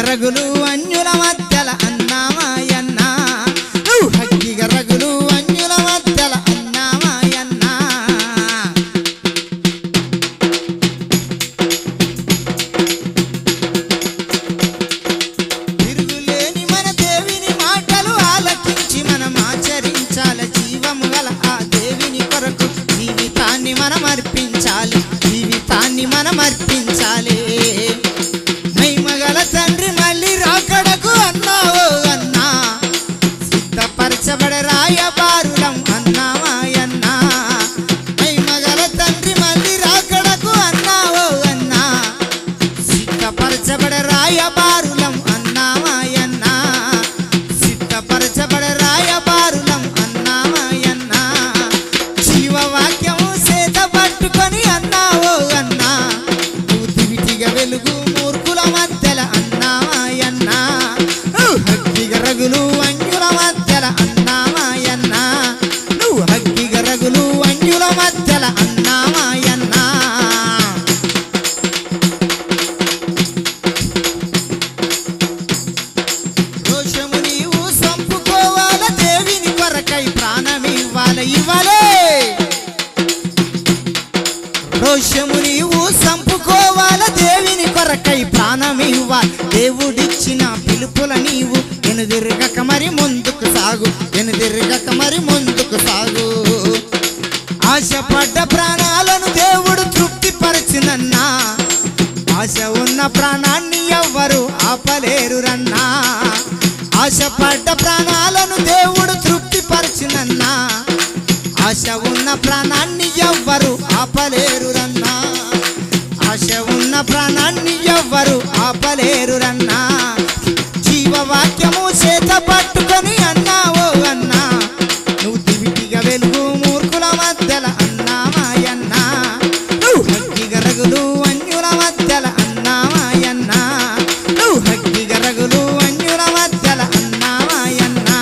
రగులు అన్యుల మధ్యల అన్నామాయన్న హక్కిగ రగులు అన్యుల మధ్యల అన్నామాయన్న తిరుగులేని మన దేవిని మాటలు ఆలకించి మనం ఆచరించాలి జీవము గల ఆ దేవిని కొరకు జీవితాన్ని మనం అర్పించాలి మహిమగల తండ్రి మళ్ళీ రాకడకు అన్నావో అన్నా సిద్ధపరచబడే రాయబారులం అన్నామాయన్నా మహిమగల తండ్రి మళ్ళీ రాకడకు అన్నావో అన్నా సిద్ధపరచబడే రాయబారులం అన్నామాయన్నా సిద్ధపరచబడే రాయబారులం అన్నామాయన్నా జీవవాక్యము చేత పట్టుకొని అన్నావో అన్నా నువ్వు దివిటిగా వెలుగు మూర్ఖుల మధ్యల అన్నామాయన్నా హక్కిగ రగులు అన్యుల మధ్యల అన్నామాయన్నా నువ్వు హక్కిగ రగులు అన్యుల మధ్యల అన్నామాయన్నా రోషము నీవు సంపుకోవాల దేవిని కొరకై ప్రాణమివ్వాలి ఇవ్వాలే రోషము నీవు సంపుకోవాల దేవిని కొరకై ప్రాణమివ్వాలి దేవుడిచ్చిన పిలుపుల నీవు ఎనుదిరగక మరి ముందుకు సాగు ఆశపడ్డ ప్రాణాలను దేవుడు తృప్తిపరచునన్నా ఆశ ఉన్న ప్రాణాన్ని ఎవ్వరు ఆపలేరు రన్నా ఆశపడ్డ ప్రాణాలను దేవుడు తృప్తిపరచునన్నా ఆశ ఉన్న ప్రాణాన్ని ఎవ్వరు ఆపలేరు రన్నా ఆశ ఉన్న ప్రాణాన్ని ఎవ్వరు ఆపలేరు రన్నా జీవవాక్యము చేత పట్టుకొని అన్నావో అన్నా నువ్వు దివిటిగా వెలుగు మూర్ఖుల మధ్యల అన్నామాయన్నా నువ్వు హక్కిగ రగులు అన్యుల మధ్యల అన్నామాయన్నా నువ్వు హక్కిగ రగులు అన్యుల మధ్యల అన్నామాయన్నా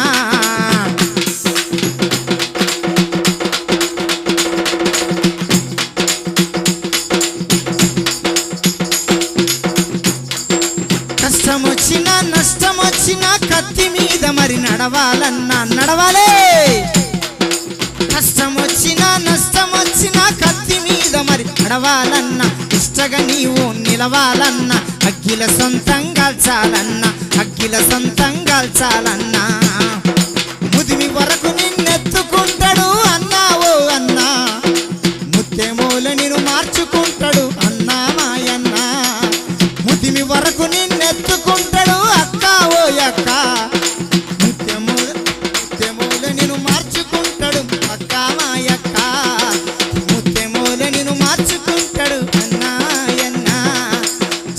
కష్టమొచ్చినా నష్టమొచ్చినా కత్తి మీద మరి నడవాలే కష్టమొచ్చినా నష్టమొచ్చినా కత్తి మీద మరి నడవాలన్నా ఇష్టగా నీవు నిలవాలన్నా అగ్గిల సొంతంగా చాలన్నా ముదిమి వరకు నిన్నెత్తుకుంటాడు అన్నావో అన్నా ముత్తెమోల నిన్ను మార్చుకుంటాడు అన్నామాయన్నా ముదిమి వరకు నిన్నెత్తుకుంటాడు అక్క ఓ అక్క ముత్తెమోల నిన్ను మార్చుకుంటాడు అక్క మాయక్క ముత్తెమోల నిన్ను మార్చుకుంటాడు అన్నాయన్నా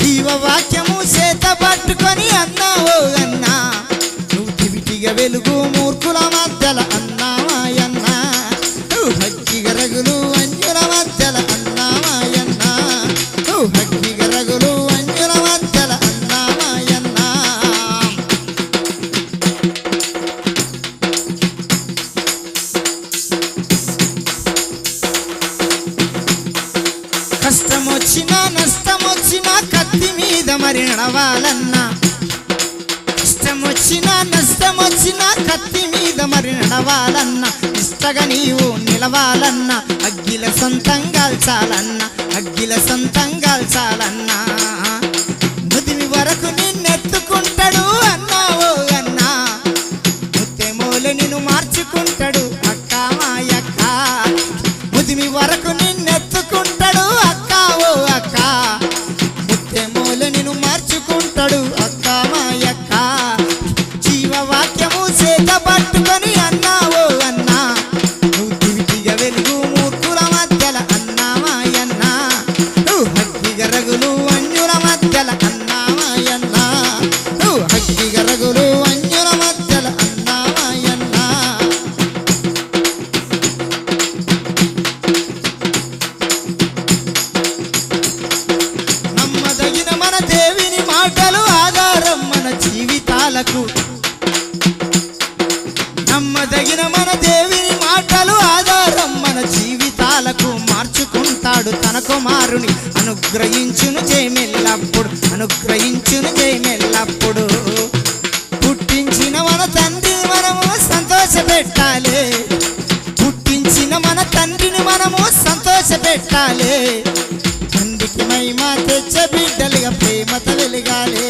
జీవవాక్యము చేత పట్టుకొని అన్నావో అన్నా నువ్వు దివిటిగా వెలుగు మూర్ఖుల మధ్యల అన్నామాయన్నా నువ్వు హక్కిగ రగులు అన్యుల మధ్యల అన్నామాయన్నా నువ్వు హక్కిగ రగులు అన్యుల మధ్యల అన్నామాయన్నా కష్టమొచ్చినా నష్టమొచ్చినా కత్తి మీద మరి నడవాలన్నా ఇష్టమొచ్చినా నష్టమొచ్చినా కత్తి మీద మరి నడవాలన్నా ఇష్టగా నీవు నిలవాలన్నా అగ్గిల సొంతంగా చాలన్నా ముదిమి వరకు నిన్నెత్తుకుంటాడు అన్నావో అన్నా ముత్తెమోల నిన్ను మార్చుకుంటాడు అక్క మాయక్క ముదిమి వరకు నిన్నెత్తుకుంటాడు అక్క ఓ అక్క ముత్తెమోల నిన్ను మార్చుకుంటాడు అక్క మాయక్క జీవవాక్యము చేత పట్టుకొని అన్నావో అన్నా నువ్వు దివిటిగా వెలుగు మూర్ఖుల మధ్యల అన్నామాయన్నా నువ్వు హక్కిగ రగులు అన్యుల మధ్యల అన్నామాయన్నా నువ్వు హక్కిగ రగులు అన్యుల మధ్యల అన్నామాయన్నా నమ్మదగిన మన దేవిని మాటలు ఆధారం మన జీవితాలకు నమ్మదగిన మన దేవిని మాటలు ఆధారం మన జీవితాలకు మార్చుకుంటాడు తన కుమారుని అనుగ్రహించును జయమెల్లప్పుడు అనుగ్రహించును జయమెల్లప్పుడు పుట్టించిన మన తండ్రిని మనము సంతోషపెట్టాలి పుట్టించిన మన తండ్రిని మనము సంతోషపెట్టాలి తండ్రికి మహిమ తెచ్చే బిడ్డలుగా ప్రేమతో వెలగాలి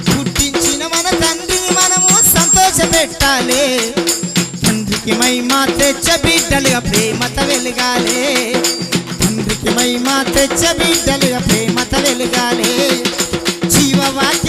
పుట్టించిన మన తండ్రిని మనము సంతోషపెట్టాలి తండ్రికి మహిమ తెచ్చే బిడ్డలుగా ప్రేమతో వెలగాలి తండ్రికి మహిమ తెచ్చే బిడ్డలుగా ప్రేమతో వెలగాలి జీవవాక్య